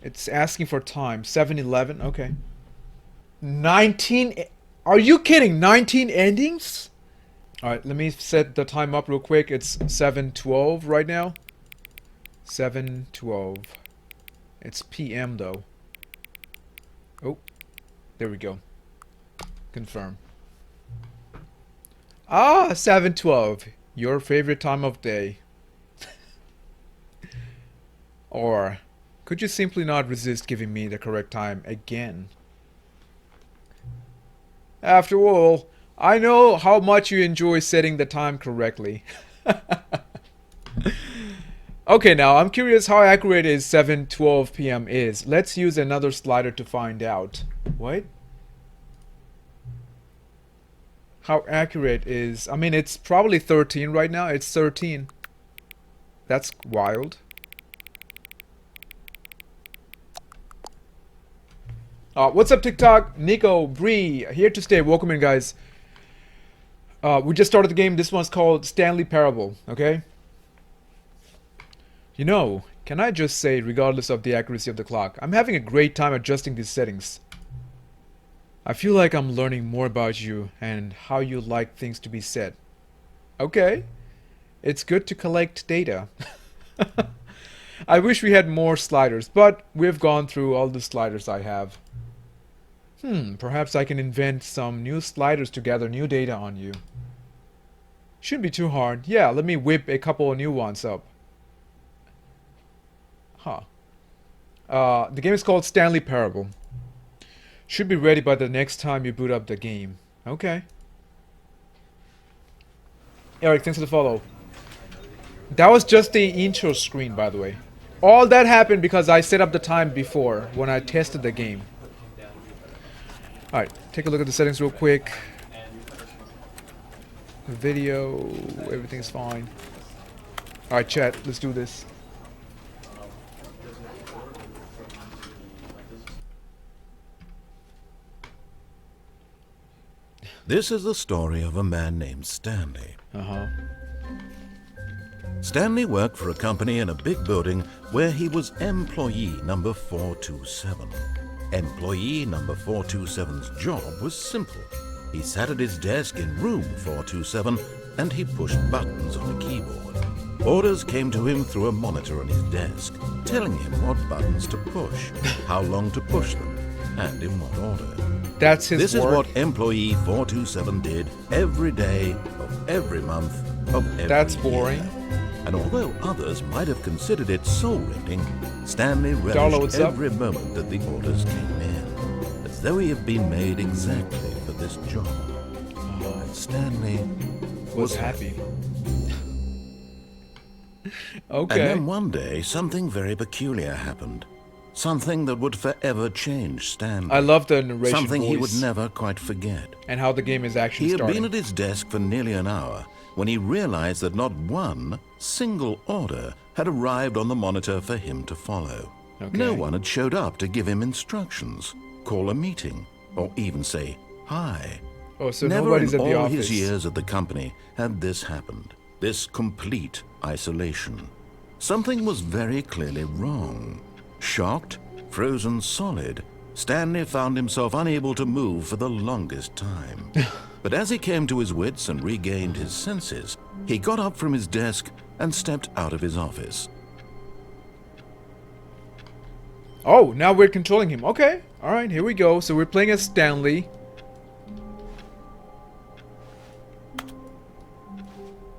It's asking for time. 7-11. Okay. 19. Are you kidding? 19 endings? Alright, let me set the time up real quick. It's 7:12 right now. 7:12. It's PM though. Oh, there we go. Confirm. Ah, 7:12. Your favorite time of day. Or could you simply not resist giving me the correct time again? After all, I know how much you enjoy setting the time correctly. Okay, now I'm curious how accurate is 7:12 p.m. is. Let's use another slider to find out. What? How accurate is... I mean, it's probably 13 right now. It's 13. That's wild. What's up, TikTok? Nico, Bree, here to stay. Welcome in, guys. We just started the game. This one's called Stanley Parable, okay? You know, can I just say, regardless of the accuracy of the clock, I'm having a great time adjusting these settings. I feel like I'm learning more about you and how you like things to be set. Okay. It's good to collect data. I wish we had more sliders, but we've gone through all the sliders I have. Perhaps I can invent some new sliders to gather new data on you. Shouldn't be too hard. Yeah, let me whip a couple of new ones up. Huh. The game is called Stanley Parable. Should be ready by the next time you boot up the game. Okay. Eric, thanks for the follow. That was just the intro screen, by the way. All that happened because I set up the time before when I tested the game. Alright, take a look at the settings real quick. Video, everything's fine. Alright, chat, let's do this. This is the story of a man named Stanley. Stanley worked for a company in a big building where he was employee number 427. Employee number 427's job was simple. He sat at his desk in room 427 and he pushed buttons on a keyboard. Orders came to him through a monitor on his desk, telling him what buttons to push, how long to push them, and in what order. That's his This work. is what employee 427 did every day of every month of every That's boring. year. And although others might have considered it soul-rending, Stanley Darla, relished what's up? every moment that the orders came in, as though he had been made exactly for this job. And Stanley Was happy. And Okay. then one day, something very peculiar happened. Something that would forever change Stanley. I love the narration Something voice he would never quite forget. and how the game is actually He had starting. been at his desk for nearly an hour when he realized that not one single order had arrived on the monitor for him to follow. Okay. No one had showed up to give him instructions, call a meeting, or even say hi. Oh, so Never nobody's in at the all office. his years at the company had this happened. This complete isolation. Something was very clearly wrong. Shocked, frozen solid, Stanley found himself unable to move for the longest time. But as he came to his wits and regained his senses, he got up from his desk and stepped out of his office. Oh, now we're controlling him. Okay. Alright, here we go. So we're playing as Stanley.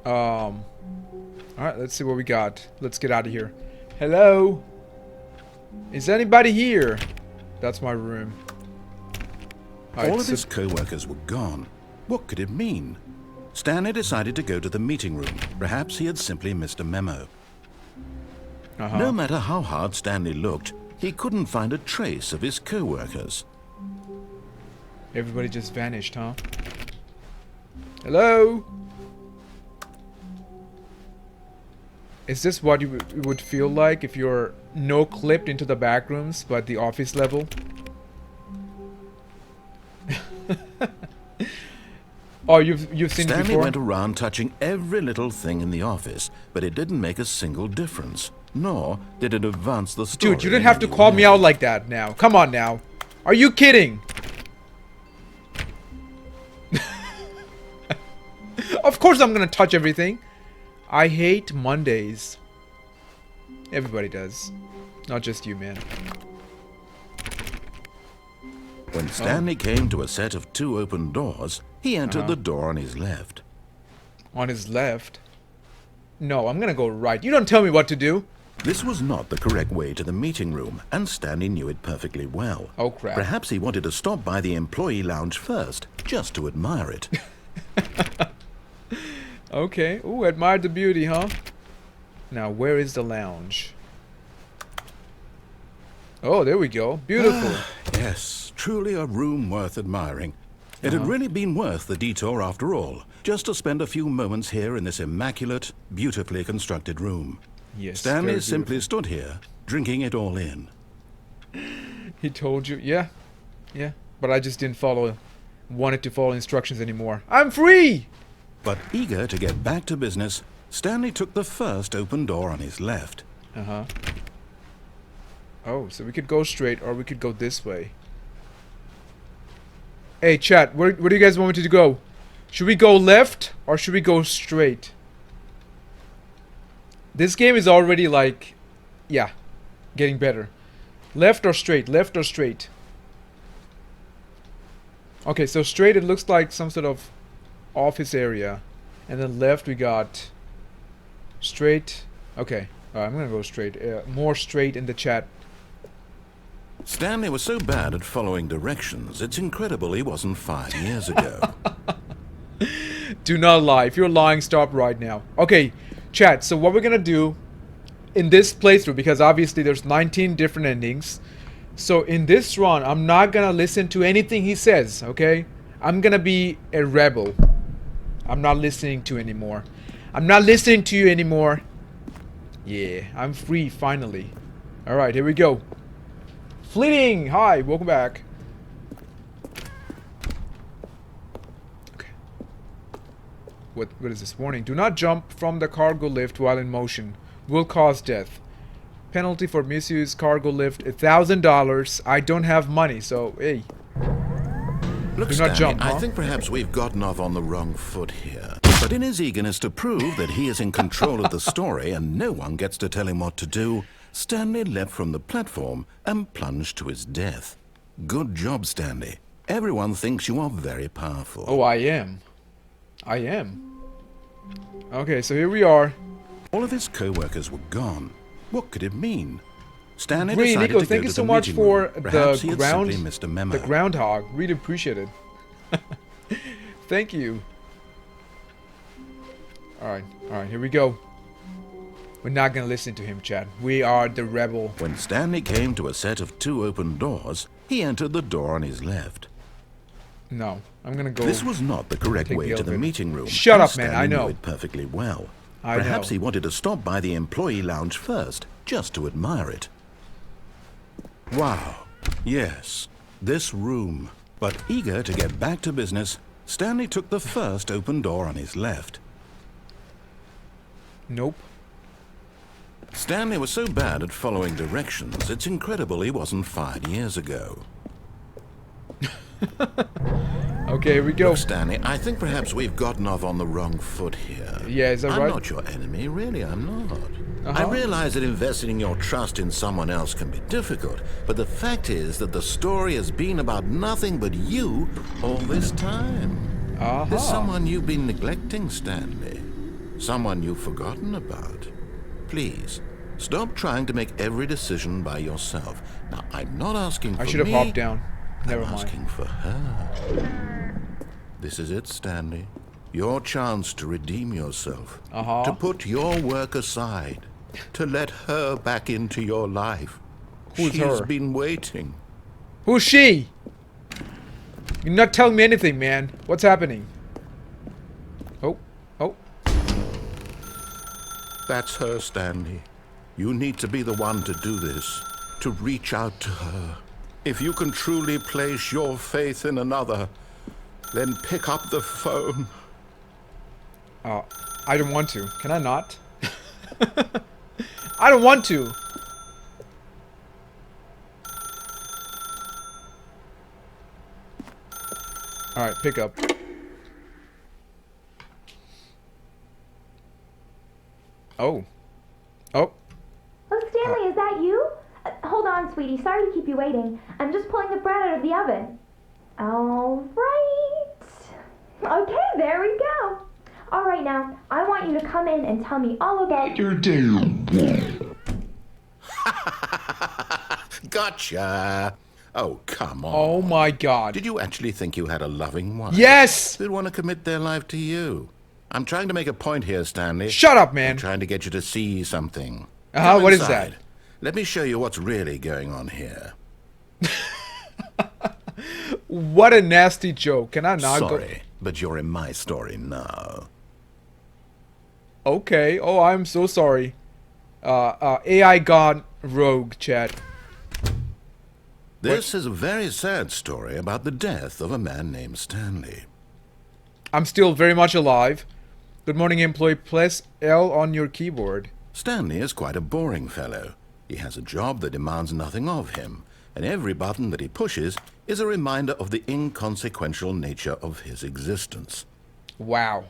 Alright, let's see what we got. Let's get out of here. Hello? Is anybody here? That's my room. Alright, All of so- his co-workers were gone. What could it mean? Stanley decided to go to the meeting room. Perhaps he had simply missed a memo. No matter how hard Stanley looked, he couldn't find a trace of his co-workers. Everybody just vanished, huh? Hello? Is this what you would feel like if you're no-clipped into the back rooms but the office level? Oh, you've seen it Stanley before? went around touching every little thing in the office, but it didn't make a single difference. Nor did it advance the story. Dude, you didn't have to call me out like that now. Come on now. Are you kidding? Of course I'm gonna touch everything. I hate Mondays. Everybody does. Not just you, man. When Stanley came to a set of 2 open doors, he entered the door on his left. On his left? No, I'm gonna go right. You don't tell me what to do. This was not the correct way to the meeting room, and Stanley knew it perfectly well. Oh, crap. Perhaps he wanted to stop by the employee lounge first, just to admire it. Okay. Ooh, admired the beauty, huh? Now, where is the lounge? Oh, there we go. Beautiful. Yes, truly a room worth admiring. It had really been worth the detour after all, just to spend a few moments here in this immaculate, beautifully constructed room. Yes. Stanley very simply beautiful. stood here, drinking it all in. He told you. Yeah. Yeah. But I just didn't wanted to follow instructions anymore. I'm free! But eager to get back to business, Stanley took the first open door on his left. Uh-huh. Oh, so we could go straight or we could go this way. Hey, chat, where do you guys want me to go? Should we go left or should we go straight? This game is already like, yeah, getting better. Left or straight? Left or straight? Okay, so straight it looks like some sort of office area. And then left we got straight. Okay, I'm gonna go straight. More straight in the chat. Stanley was so bad at following directions, it's incredible he wasn't 5 years ago. Do not lie. If you're lying, stop right now. Okay, chat, so what we're gonna do in this playthrough, because obviously there's 19 different endings, so in this run, I'm not gonna listen to anything he says, okay? I'm gonna be a rebel. I'm not listening to anymore. I'm not listening to you anymore. Yeah, I'm free, finally. Alright, here we go. Fleeting! Hi, welcome back. Okay. What is this? Warning. Do not jump from the cargo lift while in motion. Will cause death. Penalty for misuse cargo lift $1,000. I don't have money, so hey. Look, Do Stanley, not jump, huh? I think perhaps we've gotten off on the wrong foot here. But in his eagerness to prove that he is in control of the story and no one gets to tell him what to do, Stanley leapt from the platform and plunged to his death. Good job, Stanley. Everyone thinks you are very powerful. Oh, I am. I am. Okay, so here we are. All of his co-workers were gone. What could it mean? Stanley Green decided Nico, to thank go you to so the much meeting for room. Perhaps he the had simply missed a memo. groundhog. Really appreciate it. Thank you. Alright, here we go. We're not gonna listen to him, Chad. We are the rebel. When Stanley came to a set of 2 open doors, he entered the door on his left. No, I'm gonna go. This was not the correct take way the to the elevator. meeting room. Shut and up, man, Stanley I know. knew it perfectly well. I Perhaps know. he wanted to stop by the employee lounge first, just to admire it. Wow. Yes, this room. But eager to get back to business, Stanley took the first open door on his left. Nope. Stanley was so bad at following directions, it's incredible he wasn't 5 years ago. Okay, here we go. Look, Stanley, I think perhaps we've gotten off on the wrong foot here. Yeah, is that I'm right? not your enemy, really, I'm not. I realize that investing your trust in someone else can be difficult, but the fact is that the story has been about nothing but you all this time. There's someone you've been neglecting, Stanley. Someone you've forgotten about. Please, stop trying to make every decision by yourself. Now, I'm not asking for me. I should have hopped down. Never I'm mind. asking for her. This is it, Stanley. Your chance to redeem yourself. To put your work aside. To let her back into your life. Who's She's her? been waiting. Who's she? You're not telling me anything, man. What's happening? Oh. That's her, Stanley. You need to be the one to do this. To reach out to her. If you can truly place your faith in another, Then pick up the phone. I don't want to. Can I not? I don't want to. Alright, pick up. Oh. Oh. Oh, Stanley, is that you? Hold on, sweetie. Sorry to keep you waiting. I'm just pulling the bread out of the oven. All right. Okay, there we go. All right, now, I want you to come in and tell me all about your day. Gotcha. Oh, come on. Oh my god. Did you actually think you had a loving wife? Yes! Who'd want to commit their life to you? I'm trying to make a point here, Stanley. Shut up, I'm man. trying to get you to see something. What is inside. that? Let me show you what's really going on here. What a nasty joke. Can I not go? Sorry, but you're in my story now. Okay. Oh, I'm so sorry. AI gone rogue, chat. This is a very sad story about the death of a man named Stanley. I'm still very much alive. Good morning, employee. Press L on your keyboard. Stanley is quite a boring fellow. He has a job that demands nothing of him, and every button that he pushes is a reminder of the inconsequential nature of his existence. Wow.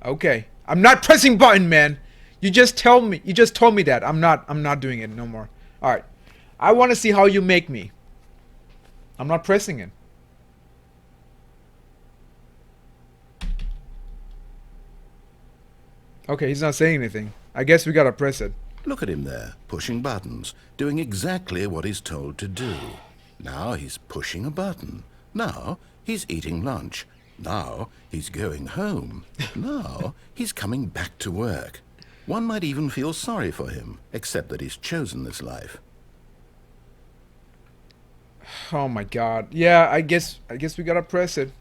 Okay. I'm not pressing button, man. You just told me that. I'm not doing it no more. Alright. I want to see how you make me. I'm not pressing it. Okay, he's not saying anything. I guess we gotta press it. Look at him there, pushing buttons, doing exactly what he's told to do. Now he's pushing a button. Now he's eating lunch. Now he's going home. Now he's coming back to work. One might even feel sorry for him, except that he's chosen this life. Oh my god. Yeah, I guess we gotta press it.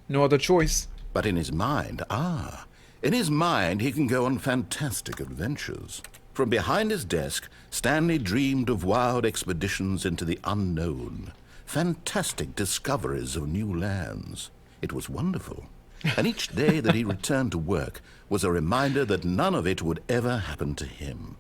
No other choice. But in his mind, in his mind he can go on fantastic adventures. From behind his desk, Stanley dreamed of wild expeditions into the unknown, fantastic discoveries of new lands. It was wonderful. And each day that he returned to work was a reminder that none of it would ever happen to him.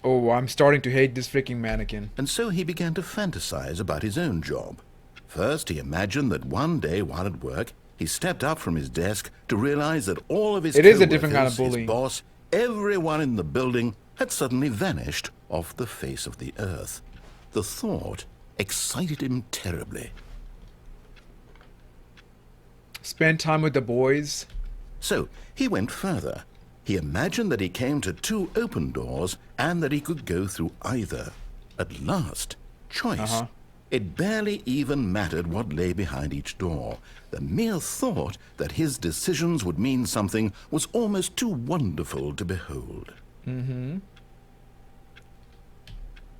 Oh, I'm starting to hate this freaking mannequin. And so he began to fantasize about his own job. First, he imagined that one day while at work, he stepped up from his desk to realize that all of his It is a different kind of coworkers, bullying. his boss, everyone in the building had suddenly vanished off the face of the earth. The thought excited him terribly. Spend time with the boys. So he went further. He imagined that he came to two open doors and that he could go through either. At last, choice. It barely even mattered what lay behind each door. The mere thought that his decisions would mean something was almost too wonderful to behold.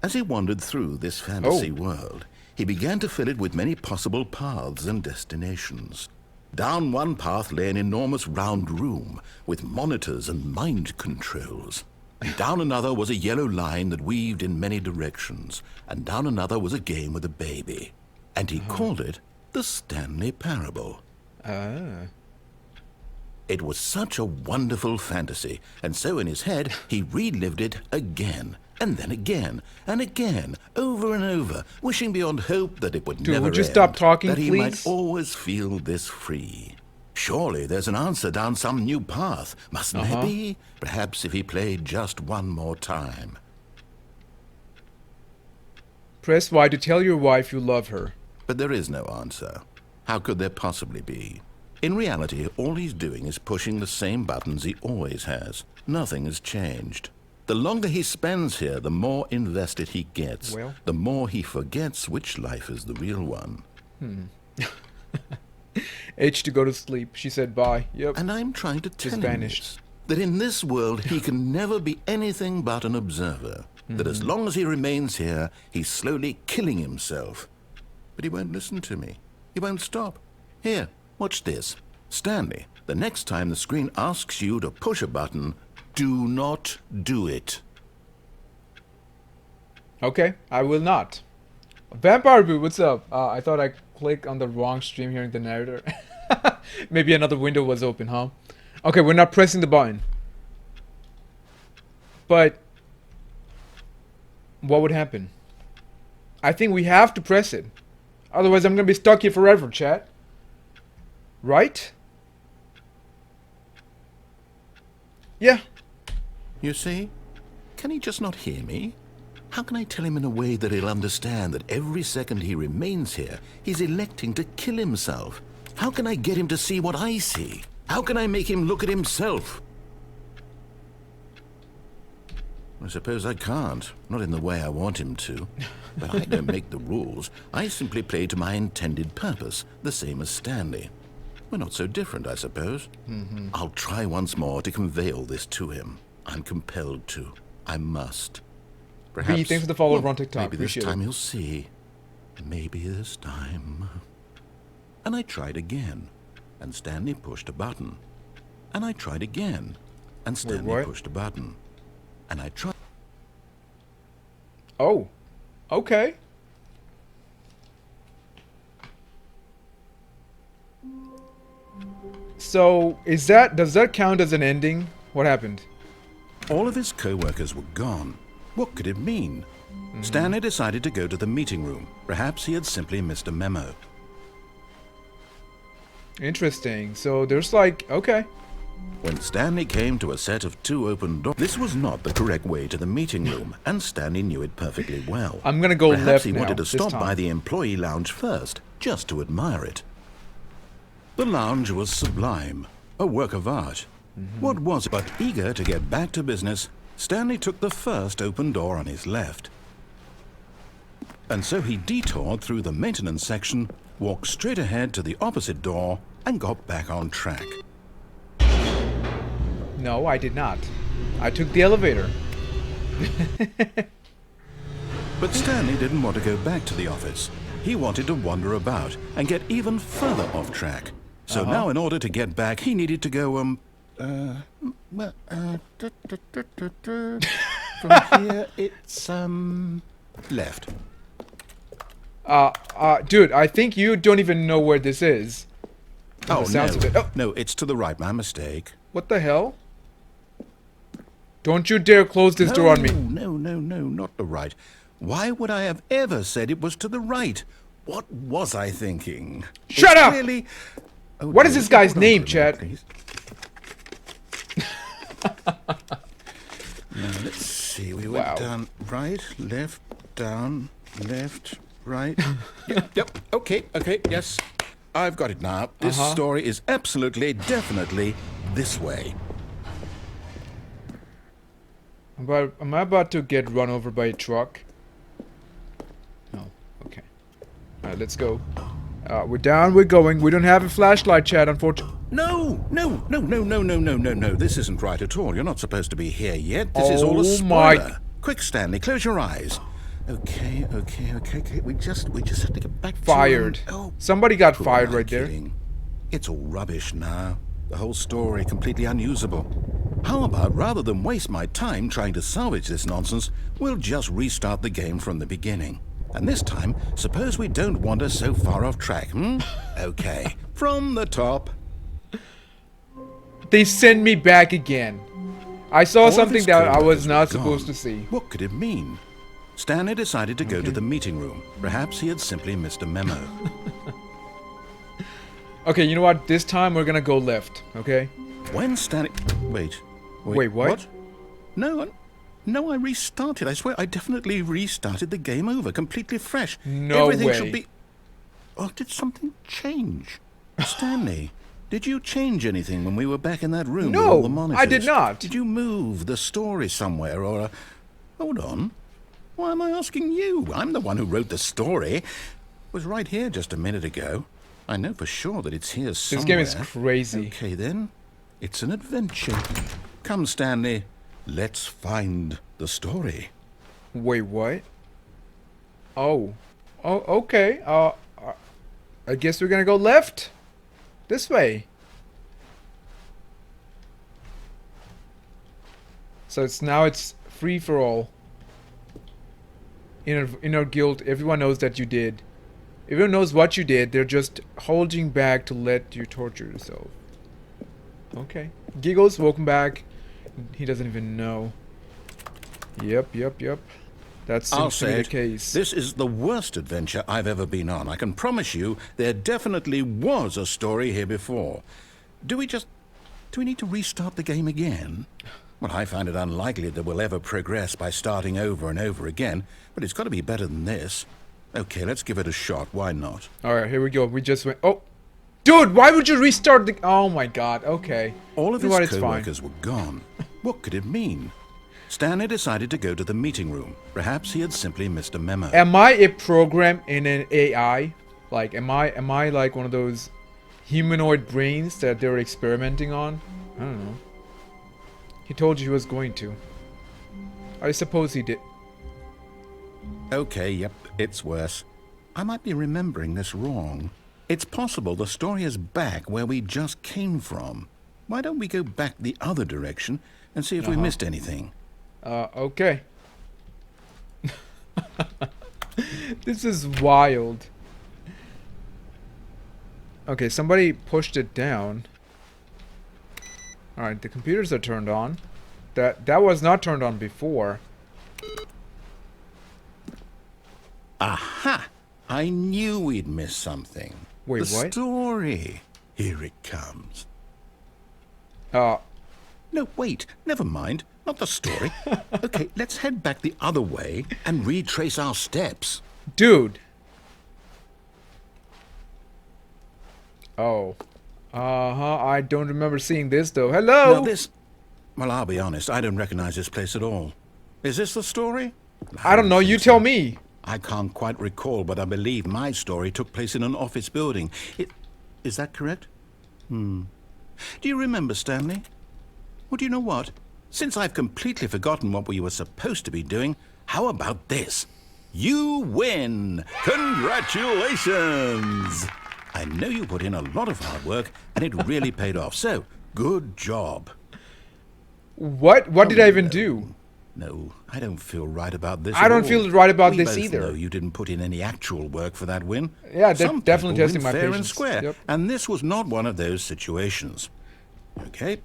As he wandered through this fantasy world, he began to fill it with many possible paths and destinations. Down one path lay an enormous round room with monitors and mind controls. And down another was a yellow line that weaved in many directions. And down another was a game with a baby. And he called it the Stanley Parable. It was such a wonderful fantasy, and so in his head he relived it again, and then again, and again, over and over, wishing beyond hope that it would Dude, never would you end, stop talking, that he please? might always feel this free. Surely there's an answer down some new path, mustn't there be? Perhaps if he played just one more time. Press Y to tell your wife you love her. But there is no answer. How could there possibly be? In reality, all he's doing is pushing the same buttons he always has. Nothing has changed. The longer he spends here, the more invested he gets. Well. The more he forgets which life is the real one. H to go to sleep. She said bye. Yep. And I'm trying to tell him vanished. this, that in this world he can never be anything but an observer. That as long as he remains here, he's slowly killing himself. But he won't listen to me. He won't stop. Here, watch this. Stanley, the next time the screen asks you to push a button, do not do it. Okay, I will not. Vampire Boo, what's up? I thought I clicked on the wrong stream hearing the narrator. Maybe another window was open, huh? Okay, we're not pressing the button. But what would happen? I think we have to press it. Otherwise, I'm gonna be stuck here forever, chat. Right? Yeah. You see? Can he just not hear me? How can I tell him in a way that he'll understand that every second he remains here, he's electing to kill himself? How can I get him to see what I see? How can I make him look at himself? I suppose I can't. Not in the way I want him to. But I don't make the rules. I simply play to my intended purpose, the same as Stanley. We're not so different, I suppose. I'll try once more to convey all this to him. I'm compelled to. I must. Perhaps, B, thanks for the follow on TikTok. maybe this Appreciate time it. he'll see. Maybe this time. And I tried again, and Stanley pushed a button. And I tried again, and Stanley what? pushed a button. And I tried. Oh. Okay. So, does that count as an ending? What happened? All of his co-workers were gone. What could it mean? Stanley decided to go to the meeting room. Perhaps he had simply missed a memo. Interesting. So, there's like, okay. When Stanley came to a set of 2 open doors, this was not the correct way to the meeting room, and Stanley knew it perfectly well. I'm gonna go Perhaps left he now, wanted to this stop time. by the employee lounge first, just to admire it. The lounge was sublime, a work of art. What was it? But eager to get back to business, Stanley took the first open door on his left. And so he detoured through the maintenance section, walked straight ahead to the opposite door, and got back on track. No, I did not. I took the elevator. But Stanley didn't want to go back to the office. He wanted to wander about and get even further off track. So now in order to get back, he needed to go, from here it's, left. Dude, I think you don't even know where this is. Oh, the sounds of it. Oh. No, it's to the right, my mistake. What the hell? Don't you dare close this door on me. No, not the right. Why would I have ever said it was to the right? What was I thinking? Shut up! Clearly... Oh, What is dear. this guy's Hold on name, for a minute, Chad? please. Now, let's see. We went Wow. down right, left, down, left, right. Yep. Okay. Yes. I've got it now. This story is absolutely, definitely this way. Am I about to get run over by a truck? No. Okay. Alright, let's go. We're down, we're going. We don't have a flashlight, Chad, unfortunately. No. This isn't right at all. You're not supposed to be here yet. This is all a Oh spoiler. my- Quick, Stanley, close your eyes. Okay. We just have to get back Fired. to... Oh, Somebody got who fired am I right there. kidding? It's all rubbish now. The whole story completely unusable. How about, rather than waste my time trying to salvage this nonsense, we'll just restart the game from the beginning. And this time, suppose we don't wander so far off track, Okay, from the top. They send me back again. I saw All of something his that I co-workers was were not gone. supposed to see. What could it mean? Stanley decided to go to the meeting room. Perhaps he had simply missed a memo. Okay, you know what? This time we're gonna go left, okay? When Stanley... Wait, what? No, I restarted. I swear, I definitely restarted the game over, completely fresh. No Everything way. should be... Oh, did something change? Stanley, did you change anything when we were back in that room with No, all the monitors? I did not. Did you move the story somewhere, or... Hold on. Why am I asking you? I'm the one who wrote the story. It was right here just a minute ago. I know for sure that it's here somewhere. This game is crazy. Okay, then. It's an adventure. Come, Stanley. Let's find the story. Wait, what? Oh, okay. I guess we're gonna go left. This way. So it's free for all. inner guilt. Everyone knows that you did. Everyone knows what you did. They're just holding back to let you torture yourself. Okay. Giggles, welcome back. He doesn't even know. Yep. That I'll seems to be say the it. case. This is the worst adventure I've ever been on. I can promise you there definitely was a story here before. Do we need to restart the game again? Well, I find it unlikely that we'll ever progress by starting over and over again, but it's got to be better than this. Okay, let's give it a shot. Why not? Alright, here we go. We just went... Oh! Dude, why would you restart the... Oh my god, okay. All of You know what, his it's fine. co-workers were gone. What could it mean? Stanley decided to go to the meeting room. Perhaps he had simply missed a memo. Am I a program in an AI? Like, am I like one of those humanoid brains that they were experimenting on? I don't know. He told you he was going to. I suppose he did. Okay, yep, it's worse. I might be remembering this wrong. It's possible the story is back where we just came from. Why don't we go back the other direction and see if we missed anything? Okay. This is wild. Okay, somebody pushed it down. Alright, the computers are turned on. That was not turned on before. Aha! I knew we'd miss something. Wait, the what? story. Here it comes. No, wait. Never mind. Not the story. Okay, let's head back the other way and retrace our steps. Dude. Oh. I don't remember seeing this though. Hello. Now this... Well, I'll be honest. I don't recognize this place at all. Is this the story? I don't know. You think so. tell me. I can't quite recall, but I believe my story took place in an office building. Is that correct? Do you remember, Stanley? Well, do you know what? Since I've completely forgotten what we were supposed to be doing, how about this? You win! Congratulations! I know you put in a lot of hard work, and it really paid off, so good job. What did I even do? No, I don't feel right about this I at don't all. feel right about We this both either. know you didn't put in any actual work for that win. Yeah, Some definitely people testing win my fair and patience. square, Yep. and this was not one of those situations. Okay,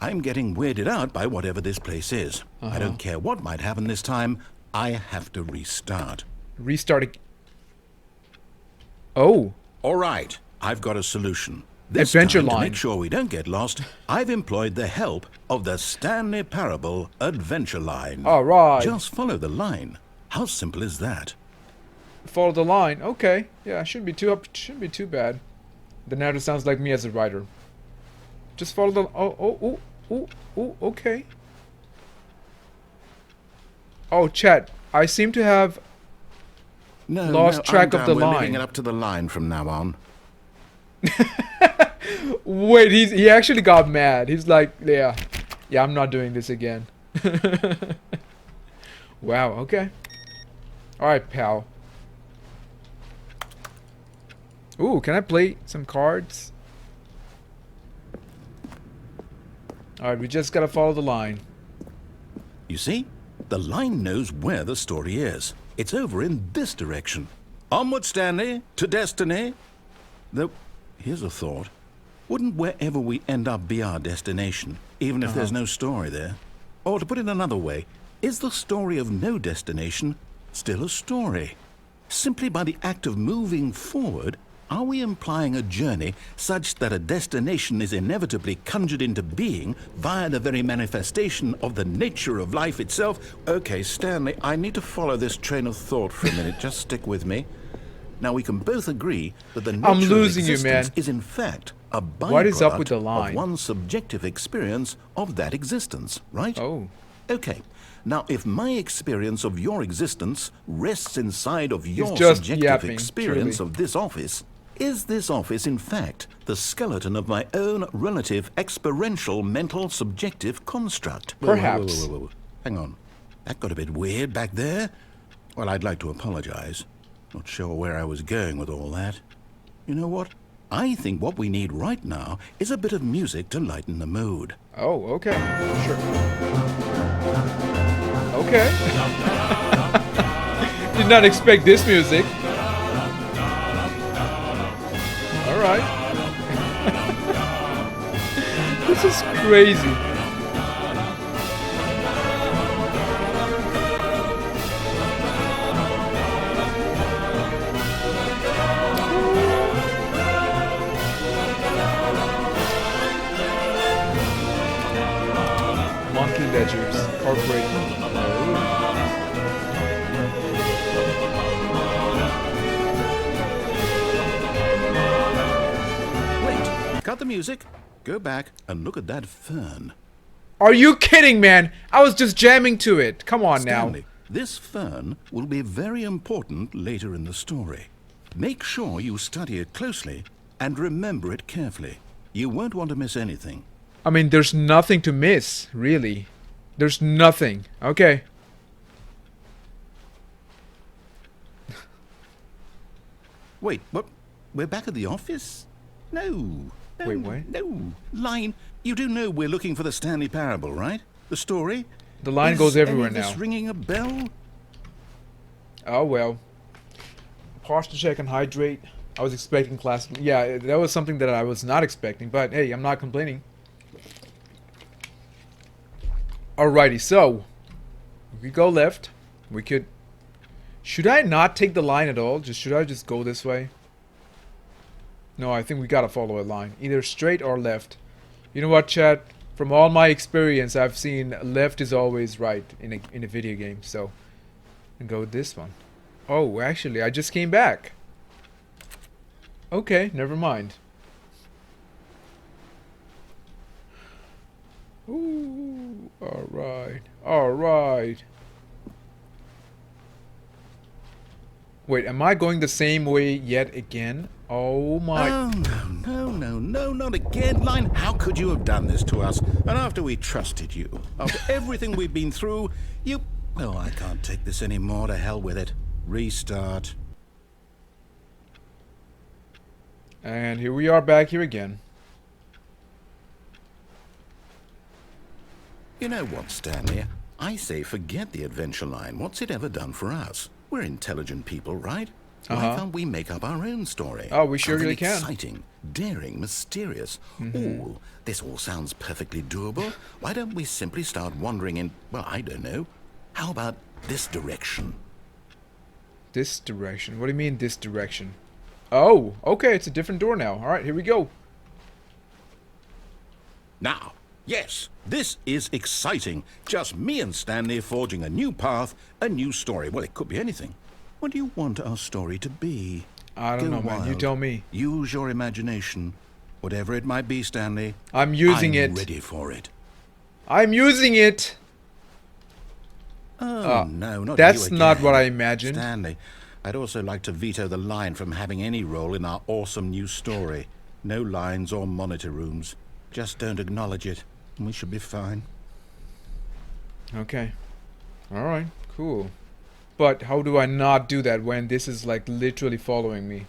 I'm getting weirded out by whatever this place is. I don't care what might happen this time. I have to restart. Restarting. Oh. All right, I've got a solution. This Adventure time, to line. make sure we don't get lost, I've employed the help of the Stanley Parable Adventure Line. All right. Just follow the line. How simple is that? Follow the line. Okay. Yeah, shouldn't be too bad. The narrator sounds like me as a writer. Just follow the... Oh, okay. Oh, chat. I seem to have No, lost track I'm of the done. We're line. leaving it up to the line from now on. Wait, he actually got mad. He's like, yeah, I'm not doing this again. Wow, okay. Alright, pal. Ooh, can I play some cards? Alright, we just gotta follow the line. You see? The line knows where the story is. It's over in this direction. Onward, Stanley, to destiny. Though, here's a thought. Wouldn't wherever we end up be our destination, even if there's no story there? Or to put it another way, is the story of no destination still a story? Simply by the act of moving forward, are we implying a journey such that a destination is inevitably conjured into being via the very manifestation of the nature of life itself? Okay, Stanley, I need to follow this train of thought for a minute. Just stick with me. Now, we can both agree that the nature losing of you, existence man. is in fact a byproduct What is up with the line? of one's subjective experience of that existence, right? Oh. Okay. Now, if my experience of your existence rests inside of your just subjective yapping, experience truly. of this office, is this office, in fact, the skeleton of my own relative experiential mental subjective construct? Perhaps. Whoa. Hang on. That got a bit weird back there. Well, I'd like to apologize. Not sure where I was going with all that. You know what? I think what we need right now is a bit of music to lighten the mood. Oh, okay. Sure. Okay. Did not expect this music. Alright. This is crazy. Monthly ledgers, corporate. Wait, cut the music. Go back and look at that fern. Are you kidding, man? I was just jamming to it. Come on Stanley, now. this fern will be very important later in the story. Make sure you study it closely and remember it carefully. You won't want to miss anything. I mean, there's nothing to miss, really. There's nothing. Okay. Wait, what? We're back at the office? No. Wait, what? No. Line, you do know we're looking for the Stanley Parable, right? The story? The line Is goes everywhere any of this now. ringing a bell? Oh, well. Pause to check and hydrate. I was expecting class. Yeah, that was something that I was not expecting, but hey, I'm not complaining. Alrighty, so if we go left, we could. Should I not take the line at all? Should I just go this way? No, I think we gotta follow a line, either straight or left. You know what, chat? From all my experience, I've seen left is always right in a video game. So, and go with this one. Oh, actually, I just came back. Okay, never mind. Ooh, alright, alright. Wait, am I going the same way yet again? Oh my... Oh, no, not again. Line, how could you have done this to us? And after we trusted you, after everything we've been through, you... Oh, I can't take this anymore. To hell with it. Restart. And here we are back here again. You know what, Stanley? I say forget the adventure line. What's it ever done for us? We're intelligent people, right? Why can't we make up our own story? Oh, we sure Something really can. Exciting, daring, mysterious. Ooh, this all sounds perfectly doable. Why don't we simply start wandering in, well, I don't know. How about this direction? This direction? What do you mean, this direction? Oh, okay, it's a different door now. Alright, here we go. Now, yes, this is exciting. Just me and Stanley forging a new path, a new story. Well, it could be anything. What do you want our story to be? I don't know, man. You tell me. Use your imagination. Whatever it might be, Stanley. I'm using it. I'm ready for it. I'm using it! Oh, no, not that's you not again. what I imagined. Stanley, I'd also like to veto the line from having any role in our awesome new story. No lines or monitor rooms. Just don't acknowledge it, and we should be fine. Okay. Alright, cool. But how do I not do that when this is like literally following me?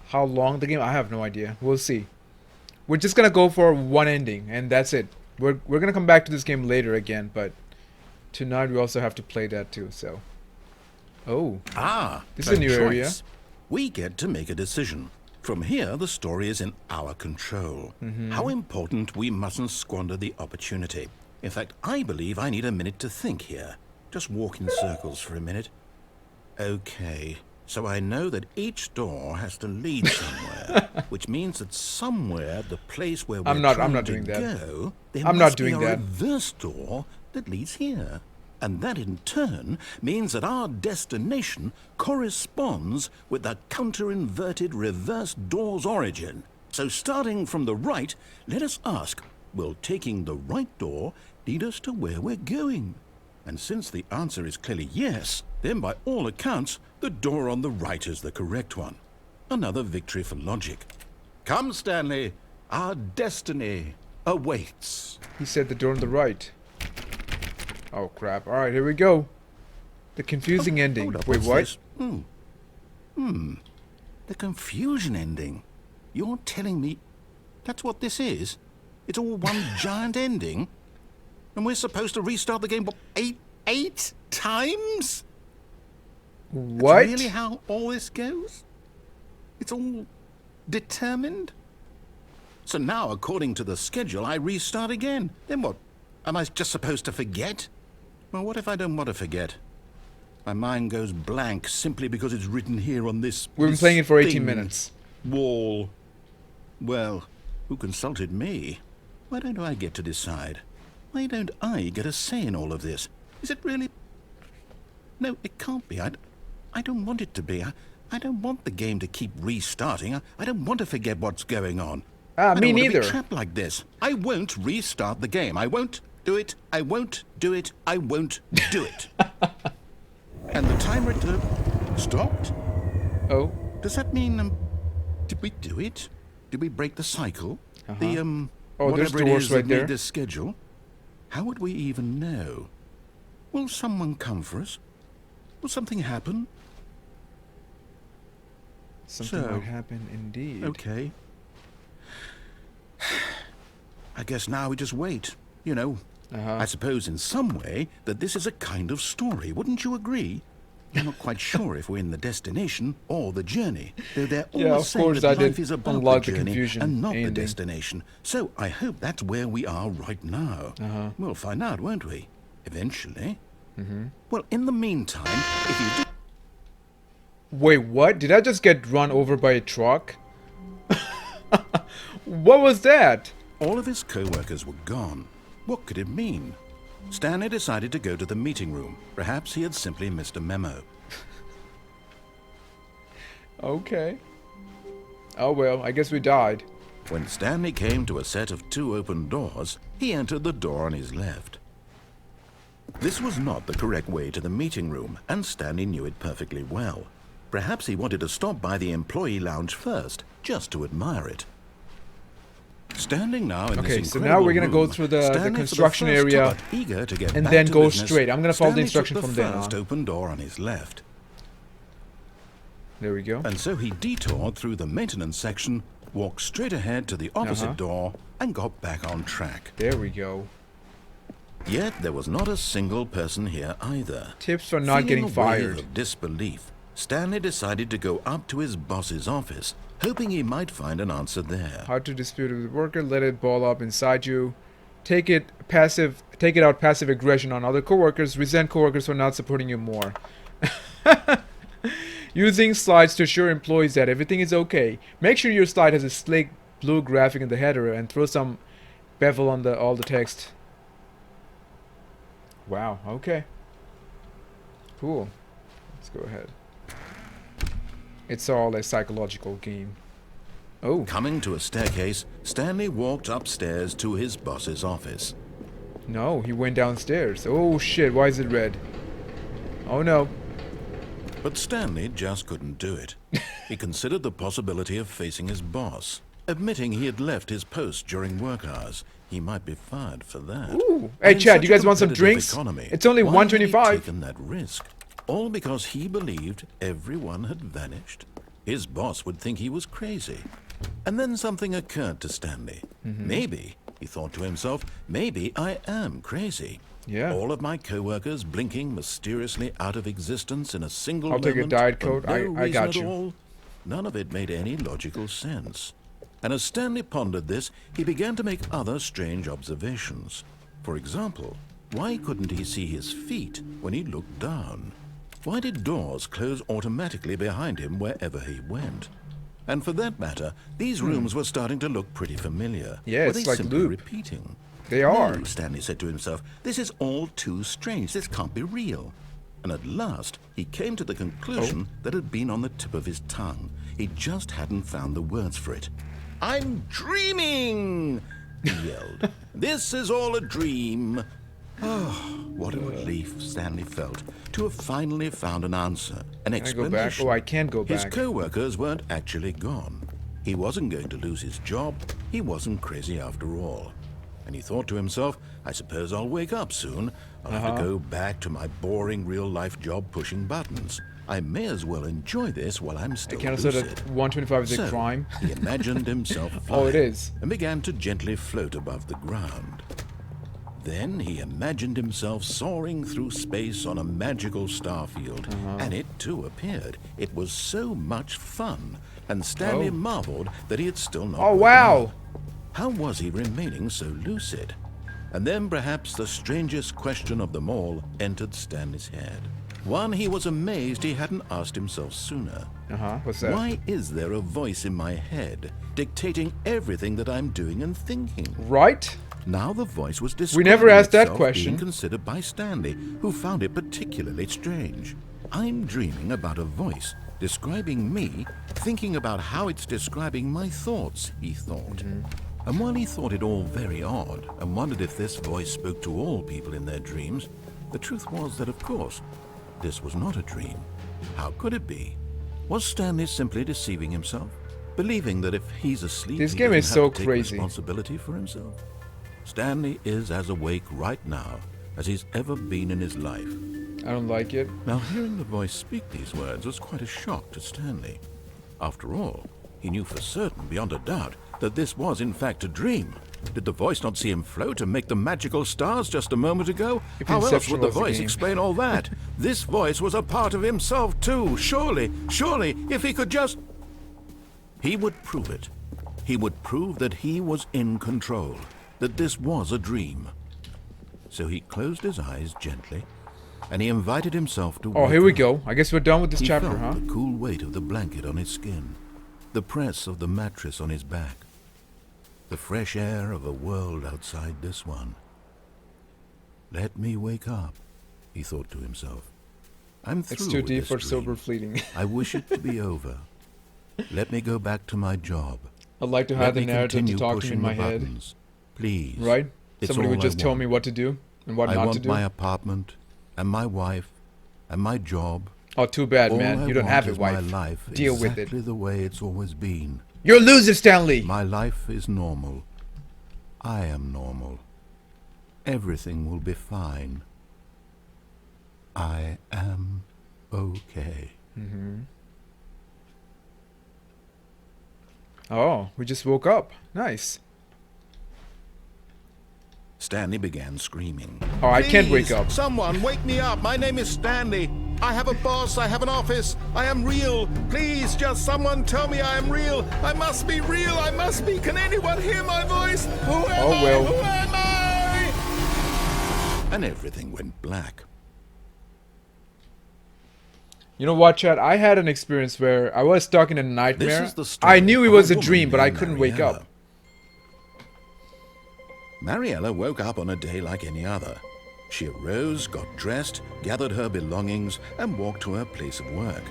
How long the game? I have no idea. We'll see. We're just gonna go for one ending, and that's it. We're gonna come back to this game later again, but tonight we also have to play that too, so. Oh. This is a new area. We get to make a decision. From here, the story is in our control. How important we mustn't squander the opportunity. In fact, I believe I need a minute to think here. Just walk in circles for a minute. Okay, so I know that each door has to lead somewhere, which means that somewhere, the place where we're trying to go, there must be a reverse door that leads here. And that in turn means that our destination corresponds with the counter-inverted reverse door's origin. So starting from the right, let us ask, will taking the right door lead us to where we're going? And since the answer is clearly yes, then by all accounts, the door on the right is the correct one. Another victory for logic. Come, Stanley, our destiny awaits. He said the door on the right. Oh crap. Alright, here we go. The confusing ending. Hold up, Wait, what's what? this? The confusion ending. You're telling me that's what this is? It's all one giant ending? And we're supposed to restart the game, what, 8 8 times? What? That's really how all this goes? It's all determined? So now, according to the schedule, I restart again. Then what? Am I just supposed to forget? Well, what if I don't want to forget? My mind goes blank simply because it's written here on this... We've been this playing it for 18 thing, minutes. Wall. Well, who consulted me? Why don't I get to decide? Why don't I get a say in all of this? Is it really... No, it can't be. I don't want it to be. I don't want the game to keep restarting. I don't want to forget what's going on. Ah, me I don't want neither. to be trapped like this. I won't restart the game. I won't do it. I won't do it. I won't do it. And the timer stopped? Oh. Does that mean, did we do it? Did we break the cycle? The, Oh, there's whatever it doors is right that there. made this schedule? How would we even know? Will someone come for us? Will something happen? Something So, might happen indeed. Okay. I guess now we just wait. You know, I suppose in some way that this is a kind of story. Wouldn't you agree? I'm not quite sure if we're in the destination or the journey, though they're Yeah, always of saying course, that I life did is about the unlock the journey confusion and not the ending. destination. So I hope that's where we are right now. We'll find out, won't we? Eventually. Well, in the meantime, if you do... Wait, what? Did I just get run over by a truck? What was that? All of his co-workers were gone. What could it mean? Stanley decided to go to the meeting room. Perhaps he had simply missed a memo. Okay. Oh well, I guess we died. When Stanley came to a set of 2 open doors, he entered the door on his left. This was not the correct way to the meeting room, and Stanley knew it perfectly well. Perhaps he wanted to stop by the employee lounge first, just to admire it. Standing now in Okay, this so now we're gonna incredible go through the Stanley, for construction first area time, eager to get and back then to go business, straight. I'm gonna follow the Stanley instruction took from the then first on. open door on his left. There we go. And so he detoured through the maintenance section, walked straight ahead to the opposite door, and got back on track. There we go. Yet there was not a single person here either. Tips for not getting Feeling a wave fired. of disbelief, Stanley decided to go up to his boss's office, hoping he might find an answer there. How to dispute with the worker, let it ball up inside you. Take it out passive aggression on other coworkers, resent coworkers for not supporting you more. Using slides to assure employees that everything is okay. Make sure your slide has a slick blue graphic in the header and throw some bevel on all the text. Wow, okay. Cool. Let's go ahead. It's all a psychological game. Oh. Coming to a staircase, Stanley walked upstairs to his boss's office. No, he went downstairs. Oh shit, why is it red? Oh no. But Stanley just couldn't do it. He considered the possibility of facing his boss. Admitting he had left his post during work hours, he might be fired for that. Ooh. And Hey in Chad, such you a guys want some competitive drinks? economy, It's only why had he $1.25. taken that risk? All because he believed everyone had vanished. His boss would think he was crazy. And then something occurred to Stanley. Maybe, he thought to himself, maybe I am crazy. Yeah. All of my co-workers blinking mysteriously out of existence in a single I'll take a moment, Diet for Coke. no I reason got at you. all. None of it made any logical sense. And as Stanley pondered this, he began to make other strange observations. For example, why couldn't he see his feet when he looked down? Why did doors close automatically behind him wherever he went? And for that matter, these rooms were starting to look pretty familiar. Yeah, Were it's they like simply loop. repeating? They are. No, Stanley said to himself, this is all too strange. This can't be real. And at last, he came to the conclusion that had been on the tip of his tongue. He just hadn't found the words for it. I'm dreaming, he yelled. This is all a dream. Oh, what a relief Stanley felt to have finally found an answer, an Can I go back? explanation. Oh, I can go His back. co-workers weren't actually gone. He wasn't going to lose his job. He wasn't crazy after all. And he thought to himself, I suppose I'll wake up soon. I'll have to go back to my boring real-life job pushing buttons. I may as well enjoy this while I'm still Can I say lucid. that 125 is a So, crime? he imagined himself flying Oh, it is. and began to gently float above the ground. Then he imagined himself soaring through space on a magical starfield, and it too appeared. It was so much fun, and Stanley marveled that he had still not Oh, woken wow. up. How was he remaining so lucid? And then perhaps the strangest question of them all entered Stanley's head. One he was amazed he hadn't asked himself sooner. What's that? Why is there a voice in my head dictating everything that I'm doing and thinking? Right? Now the voice was describing never asked that itself question. being considered by Stanley, who found it particularly strange. I'm dreaming about a voice describing me, thinking about how it's describing my thoughts, he thought. And while he thought it all very odd, and wondered if this voice spoke to all people in their dreams, the truth was that, of course, this was not a dream. How could it be? Was Stanley simply deceiving himself, believing that if he's asleep, This he game is doesn't so have to take crazy. responsibility for himself? Stanley is as awake right now as he's ever been in his life. I don't like it. Now, hearing the voice speak these words was quite a shock to Stanley. After all, he knew for certain, beyond a doubt, that this was in fact a dream. Did the voice not see him float and make the magical stars just a moment ago? If How else Inception would the was a voice game. explain all that? This voice was a part of himself too. Surely, if he could just... He would prove it. He would prove that he was in control, that this was a dream. So he closed his eyes gently, and he invited himself to Oh, wake here we up. go. I guess we're done with this He chapter, felt huh? the cool weight of the blanket on his skin, the press of the mattress on his back, the fresh air of a world outside this one. Let me wake up, he thought to himself. I'm through It's too with deep this for dream. sober fleeting. I wish it to be over. Let me go back to my job. I'd like to Let have the me narrative to continue talk to me pushing in my the head. buttons. Please. Right? It's Somebody would all just I tell want. me what to do and what I not want to do. my apartment, and my wife, and my job. Oh, too bad, All man. I You don't want have is it, my wife. life Deal with exactly it. the way it's always been. You're a loser, Stanley! My life is normal. I am normal. Everything will be fine. I am okay. Oh, we just woke up. Nice. Stanley began screaming. Oh, I can't wake Please, up. Someone wake me up. My name is Stanley. I have a boss. I have an office. I am real. Please, just someone tell me I am real. I must be real. I must be. Can anyone hear my voice? Who am Oh, I? well. Who am I? And everything went black. You know what, Chad? I had an experience where I was stuck in a nightmare. This is the story I knew it of was a woman dream, but I named couldn't wake Mariella. up. Mariella woke up on a day like any other. She arose, got dressed, gathered her belongings, and walked to her place of work.